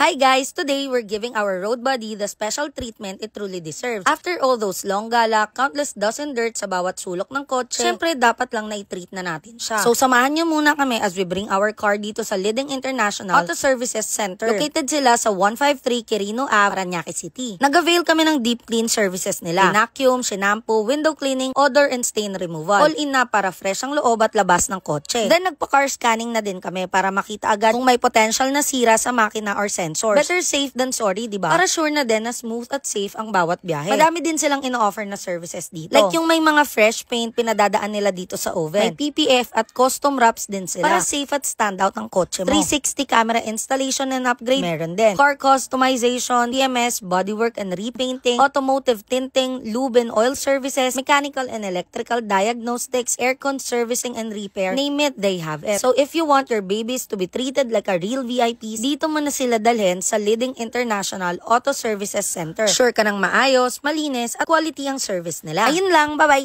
Hi guys! Today, we're giving our road body the special treatment it truly deserves. After all those long gala, countless dozen dirt sa bawat sulok ng kotse, syempre dapat lang na-treat na natin siya. So samahan nyo muna kami as we bring our car dito sa Liding International Auto Services Center. Located sila sa 153 Quirino Ave, Parañaque City. Nag-avail kami ng deep clean services nila. Vacuum, shampoo, window cleaning, odor and stain removal. All in na para fresh ang loob at labas ng kotse. Then nagpa-car scanning na din kami para makita agad kung may potential na sira sa makina or sensors. Better safe than sorry, diba? Para sure na din na smooth at safe ang bawat biyahe. Madami din silang ino-offer na services dito. Like yung may mga fresh paint pinadadaan nila dito sa oven. May PPF at custom wraps din sila. Para safe at standout ang kotse mo. 360 camera installation and upgrade, meron din. Car customization, DMS, bodywork and repainting, automotive tinting, lube and oil services, mechanical and electrical diagnostics, aircon servicing and repair. Name it, they have it. So if you want your babies to be treated like a real VIPs, dito mo na sila dalhin sa Liding International Auto Services Center. Sure ka ng maayos, malinis at quality ang service nila. Ayun lang, bye-bye!